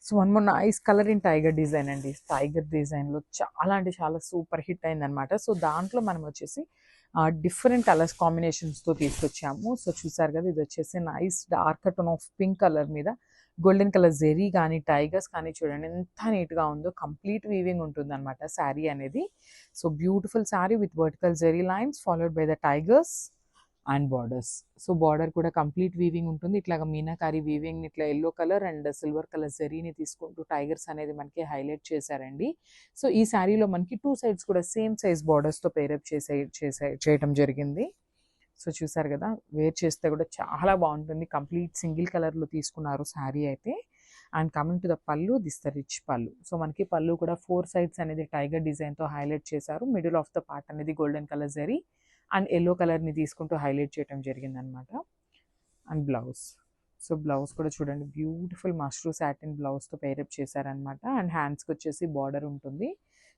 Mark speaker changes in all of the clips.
Speaker 1: So one more nice colour in tiger design అండి. Tiger డిజైన్లో చాలా అంటే చాలా సూపర్ హిట్ అయిందనమాట. సో దాంట్లో మనం వచ్చేసి డిఫరెంట్ కలర్స్ కాంబినేషన్స్తో తీసుకొచ్చాము. సో చూసారు కదా, ఇది వచ్చేసి nice dark tone of pink colour మీద గోల్డెన్ కలర్ జెరీ కానీ టైగర్స్ కానీ చూడండి ఎంత నీట్గా ఉందో. కంప్లీట్ వీవింగ్ ఉంటుంది అనమాట శారీ అనేది. So beautiful sari with vertical zari lines followed by the tigers and borders. So border కూడా కంప్లీట్ వీవింగ్ ఉంటుంది. ఇట్లాగా మీనాకారి వీవింగ్ ఇట్లా yellow colour and silver colour జరీని తీసుకుంటూ టైగర్స్ అనేది మనకి హైలైట్ చేశారండి. సో ఈ శారీలో మనకి 2 సైడ్స్ కూడా సేమ్ సైజ్ బార్డర్స్తో పేరప్ చేయడం జరిగింది. సో చూసారు కదా, వేర్ చేస్తే కూడా చాలా బాగుంటుంది. కంప్లీట్ సింగిల్ కలర్లో తీసుకున్నారు శారీ అయితే. అండ్ కమింగ్ టు ద పళ్ళు, దిస్ ద రిచ్ పళ్ళు. సో మనకి పళ్ళు కూడా 4 సైడ్స్ అనేది టైగర్ డిజైన్తో హైలైట్ చేశారు. మిడిల్ ఆఫ్ ద పార్ట్ అనేది golden colour zari and yellow కలర్ని తీసుకుంటూ హైలైట్ చేయడం జరిగిందనమాట. అండ్ బ్లౌజ్, సో బ్లౌజ్ కూడా చూడండి బ్యూటిఫుల్ మష్రూ సాటిన్ బ్లౌజ్తో పేరప్ చేశారనమాట. అండ్ హ్యాండ్స్కి వచ్చేసి బార్డర్ ఉంటుంది.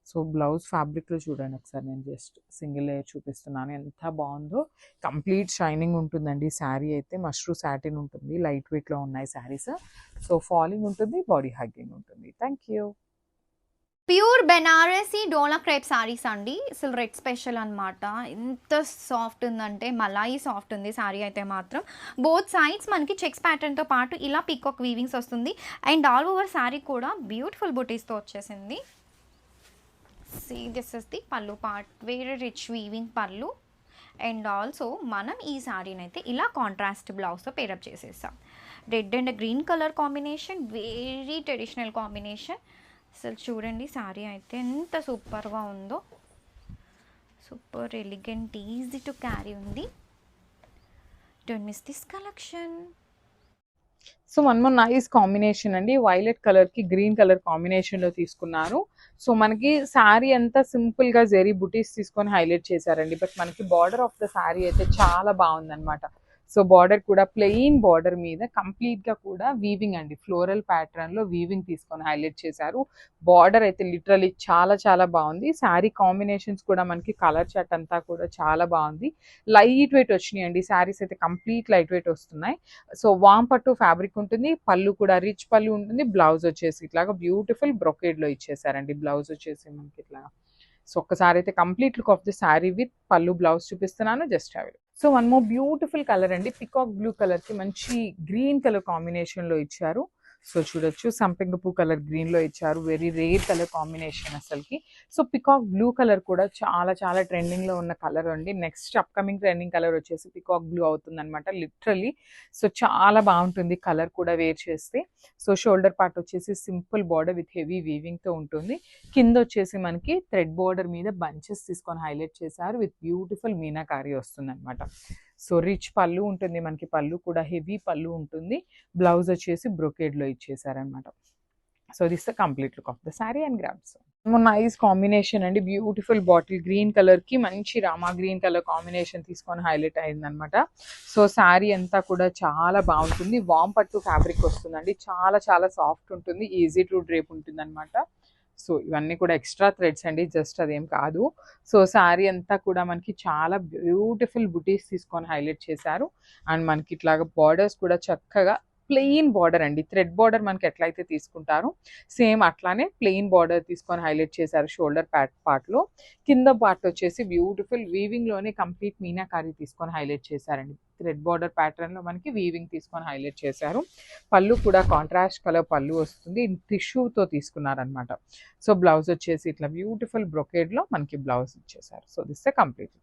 Speaker 1: సో బ్లౌజ్ ఫ్యాబ్రిక్లో చూడండి ఒకసారి, నేను జస్ట్ సింగిల్ లేయర్ చూపిస్తున్నాను ఎంత బాగుందో. కంప్లీట్ షైనింగ్ ఉంటుందండి శారీ అయితే. మష్రూ సాటిన్ ఉంటుంది, లైట్ వెయిట్లో ఉన్నాయి శారీస్. సో ఫాలింగ్ ఉంటుంది, బాడీ హగ్గింగ్ ఉంటుంది. Thank you.
Speaker 2: Pure Banarasi dola crepe saris అండి. అసలు రెడ్ స్పెషల్ అనమాట. ఎంత సాఫ్ట్ ఉందంటే మలాయి సాఫ్ట్ ఉంది సారీ అయితే మాత్రం. బోత్ సైడ్స్ మనకి చెక్స్ ప్యాటర్న్తో పాటు ఇలా పీకాక్ వీవింగ్స్ వస్తుంది. అండ్ ఆల్ ఓవర్ సారీ కూడా బ్యూటిఫుల్ బుటీస్తో వచ్చేసింది. See this is the pallu part, very rich weaving pallu. And also మనం ఈ సారీని అయితే ఇలా కాంట్రాస్ట్ బ్లౌజ్తో పేరప్ చేసేసాం. Red and green colour combination, very traditional combination. అసలు చూడండి శారీ అయితే ఎంత సూపర్గా ఉందో. Super elegant, easy to carry ఉంది. Don't miss this collection.
Speaker 1: So one more nice combination అండి. వైలెట్ కలర్ కి గ్రీన్ కలర్ కాంబినేషన్ లో తీసుకున్నారు. సో మనకి శారీ అంతా సింపుల్ గా జెరీ బుటీస్ తీసుకొని హైలైట్ చేశారండి. బట్ మనకి బార్డర్ ఆఫ్ ద శారీ అయితే చాలా బాగుందన్నమాట. సో బార్డర్ కూడా ప్లెయిన్ బార్డర్ మీద కంప్లీట్ గా కూడా వీవింగ్ అండి, ఫ్లోరల్ ప్యాటర్న్ లో వీవింగ్ తీసుకొని హైలైట్ చేశారు. బార్డర్ అయితే లిటరలీ చాలా చాలా బాగుంది. శారీ కాంబినేషన్స్ కూడా మనకి కలర్ చార్ట్ అంతా కూడా చాలా బాగుంది. లైట్ వెయిట్ వచ్చినాయి అండి శారీస్ అయితే, కంప్లీట్ లైట్ వెయిట్ వస్తున్నాయి. సో వామ్ పట్టు ఫ్యాబ్రిక్ ఉంటుంది, పళ్ళు కూడా రిచ్ పళ్ళు ఉంటుంది. బ్లౌజ్ వచ్చేసి ఇట్లాగా బ్యూటిఫుల్ బ్రొకేడ్ లో ఇచ్చేసారండి. బ్లౌజ్ వచ్చేసి మనకి ఇట్లా. సో ఒక్కసారి అయితే complete look of the sari with పళ్ళు బ్లౌజ్ చూపిస్తున్నాను, just have it. So one more beautiful colour అండి. పికాక్ బ్లూ కలర్ కి మంచి గ్రీన్ కలర్ కాంబినేషన్ లో ఇచ్చారు. సో చూడొచ్చు, సంపెంగ పూ కలర్ గ్రీన్ లో ఇచ్చారు. వెరీ రేర్ కలర్ కాంబినేషన్ అసలుకి. సో పికాక్ బ్లూ కలర్ కూడా చాలా చాలా ట్రెండింగ్ లో ఉన్న కలర్ అండి. నెక్స్ట్ అప్కమింగ్ ట్రెండింగ్ కలర్ వచ్చేసి పికాక్ బ్లూ అవుతుంది అనమాట లిటరలీ. సో చాలా బాగుంటుంది కలర్ కూడా వేర్ చేస్తే. సో షోల్డర్ పార్ట్ వచ్చేసి simple border with heavy weaving తో ఉంటుంది. కింద వచ్చేసి మనకి థ్రెడ్ బార్డర్ మీద బంచెస్ తీసుకొని హైలైట్ చేశారు విత్ బ్యూటిఫుల్ మీనాకారి వస్తుంది అనమాట. సో రిచ్ పళ్ళు ఉంటుంది మనకి, పళ్ళు కూడా హెవీ పళ్ళు ఉంటుంది. బ్లౌజ్ వచ్చేసి బ్రొకేడ్ లో ఇచ్చేసారనమాట. So this the complete look of the sari and grabs. Nice combination అండి. బ్యూటిఫుల్ బాటిల్ గ్రీన్ కలర్ కి మంచి రామా గ్రీన్ కలర్ కాంబినేషన్ తీసుకొని హైలైట్ అయింది అనమాట. సో శారీ అంతా కూడా చాలా బాగుంటుంది. వామ్ పట్టు ఫ్యాబ్రిక్ వస్తుందండి, చాలా చాలా సాఫ్ట్ ఉంటుంది, ఈజీ టు డ్రేప్ ఉంటుంది అనమాట. సో ఇవన్నీ కూడా ఎక్స్ట్రా థ్రెడ్స్ అండి, జస్ట్ అదేం కాదు. సో శారీ అంతా కూడా మనకి చాలా బ్యూటిఫుల్ బుటీస్ తీసుకొని హైలైట్ చేశారు. అండ్ మనకి ఇట్లాగా బార్డర్స్ కూడా చక్కగా ప్లెయిన్ బార్డర్ అండి, థ్రెడ్ బార్డర్ మనకి ఎట్లయితే తీసుకుంటారో సేమ్ అట్లానే ప్లెయిన్ బార్డర్ తీసుకొని హైలైట్ చేశారు షోల్డర్ పార్ట్ లో. కింద పార్ట్ వచ్చేసి బ్యూటిఫుల్ వీవింగ్ లోనే కంప్లీట్ మీనాకారి తీసుకొని హైలైట్ చేశారండి. థ్రెడ్ బార్డర్ ప్యాటర్న్ లో మనకి వీవింగ్ తీసుకొని హైలైట్ చేశారు. పళ్ళు కూడా కాంట్రాస్ట్ కలర్ పళ్ళు వస్తుంది, టిష్యూతో తీసుకున్నారనమాట. సో బ్లౌజ్ వచ్చేసి ఇట్లా బ్యూటిఫుల్ బ్రొకేడ్ లో మనకి బ్లౌజ్ ఇచ్చేసారు. So this A complete.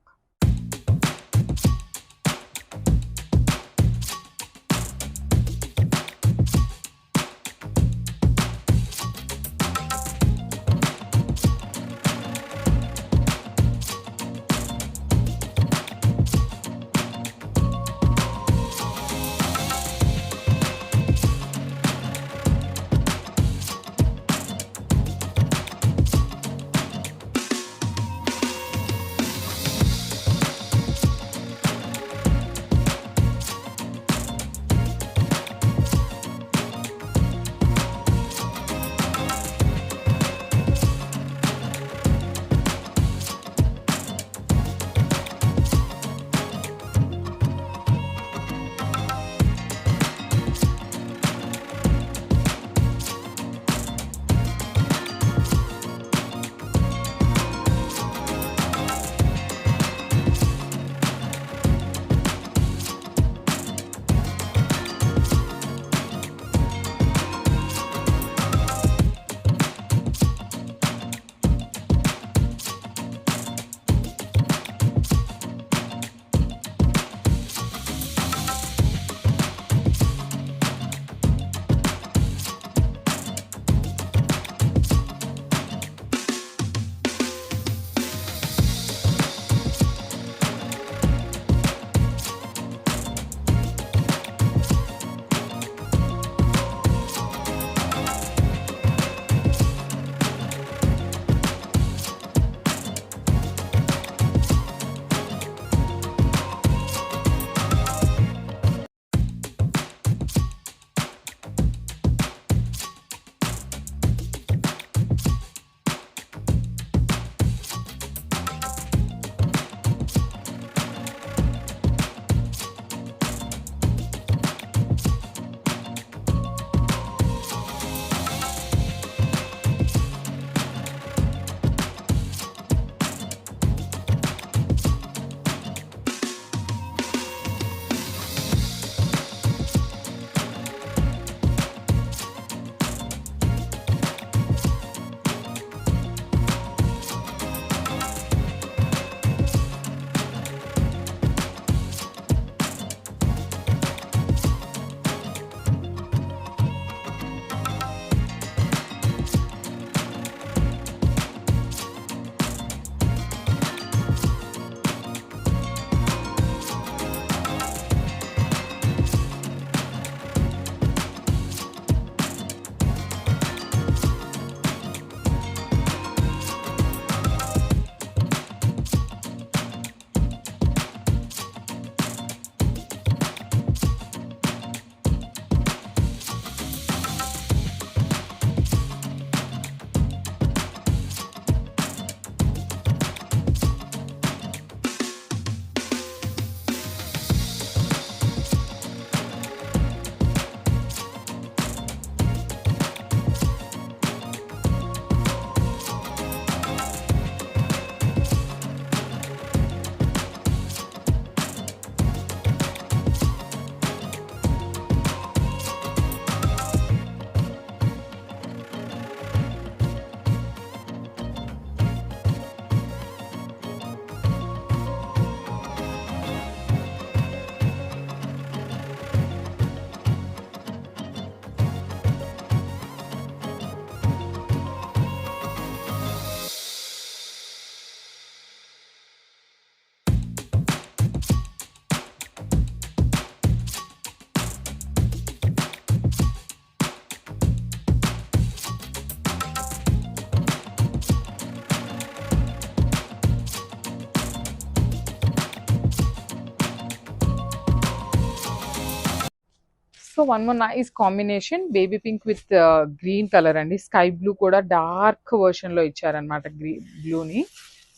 Speaker 1: One more nice combination baby pink with green colour అండి. స్కై బ్లూ కూడా డార్క్ వర్షన్ లో ఇచ్చారనమాట బ్లూని.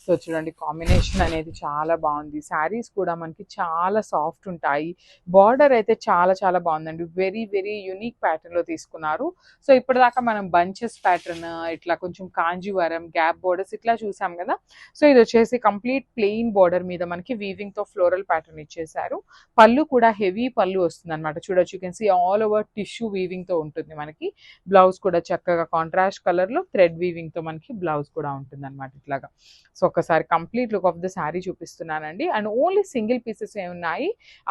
Speaker 1: సో చూడండి కాంబినేషన్ అనేది చాలా బాగుంది. శారీస్ కూడా మనకి చాలా సాఫ్ట్ ఉంటాయి. బార్డర్ అయితే చాలా చాలా బాగుందండి. వెరీ వెరీ యూనిక్ ప్యాటర్న్ లో తీసుకున్నారు. సో ఇప్పటిదాకా మనం బంచెస్ ప్యాటర్న్, ఇట్లా కొంచెం కాంజీవరం గ్యాప్ బోర్డర్స్ ఇట్లా చూసాం కదా. సో ఇది వచ్చేసి కంప్లీట్ ప్లెయిన్ బార్డర్ మీద మనకి వీవింగ్ తో ఫ్లోరల్ ప్యాటర్న్ ఇచ్చేసారు. పళ్ళు కూడా హెవీ పళ్ళు వస్తుంది అనమాట. చూడొచ్చు, you can see all over tissue weaving తో ఉంటుంది మనకి. బ్లౌజ్ కూడా చక్కగా కాంట్రాస్ట్ కలర్ లో థ్రెడ్ వీవింగ్ తో మనకి బ్లౌజ్ కూడా ఉంటుంది అనమాట ఇట్లాగా. సో ఒకసారి complete look of the sari చూపిస్తున్నానండి. అండ్ ఓన్లీ సింగిల్ పీసెస్ ఉన్నాయి.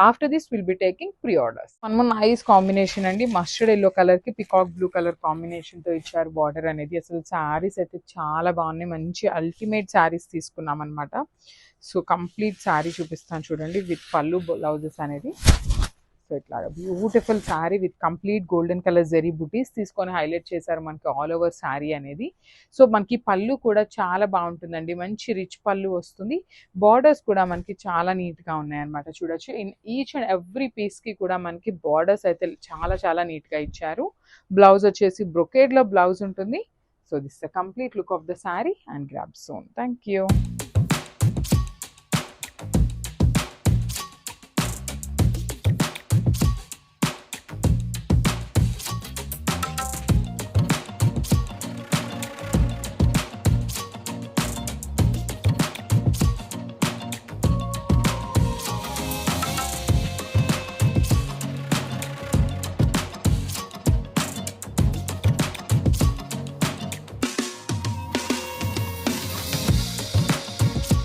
Speaker 1: After this will be taking pre orders. One more nice combination అండి. మస్టర్డ్ ఎల్లో కలర్ కి పికాక్ బ్లూ కలర్ కాంబినేషన్ తో ఇచ్చారు బార్డర్ అనేది. అసలు శారీస్ అయితే చాలా బాగున్నాయి. మంచి అల్టిమేట్ శారీస్ తీసుకున్నాం అనమాట. సో కంప్లీట్ శారీ చూపిస్తాను చూడండి విత్ పళ్ళు బ్లౌజెస్ అనేది. సో ఇట్లాగా beautiful sari with complete golden colour zari బుటీస్ తీసుకొని హైలైట్ చేశారు మనకి ఆల్ ఓవర్ శారీ అనేది. సో మనకి పళ్ళు కూడా చాలా బాగుంటుందండి. మంచి రిచ్ పళ్ళు వస్తుంది. బార్డర్స్ కూడా మనకి చాలా నీట్గా ఉన్నాయన్నమాట. చూడొచ్చు, ఇన్ ఈచ్ అండ్ ఎవ్రీ పీస్కి కూడా మనకి బార్డర్స్ అయితే చాలా చాలా నీట్గా ఇచ్చారు. బ్లౌజ్ వచ్చేసి బ్రొకేడ్లో బ్లౌజ్ ఉంటుంది. So this the complete look of the sari and grab son. Thank you.